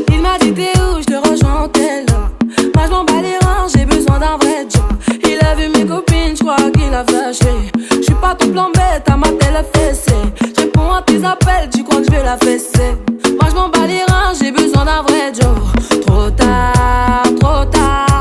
Il m'a dit t'es où, je te rejoins en tel. Moi je m'en bats les reins, j'ai besoin d'un vrai job. Il a vu mes copines, je crois qu'il a flashé. Je suis pas ton plan bête, à ma telle fessée. Je réponds à tes appels, tu crois que je vais la fesser. Moi je m'en bats les reins, j'ai besoin d'un vrai job. Trop tard, trop tard.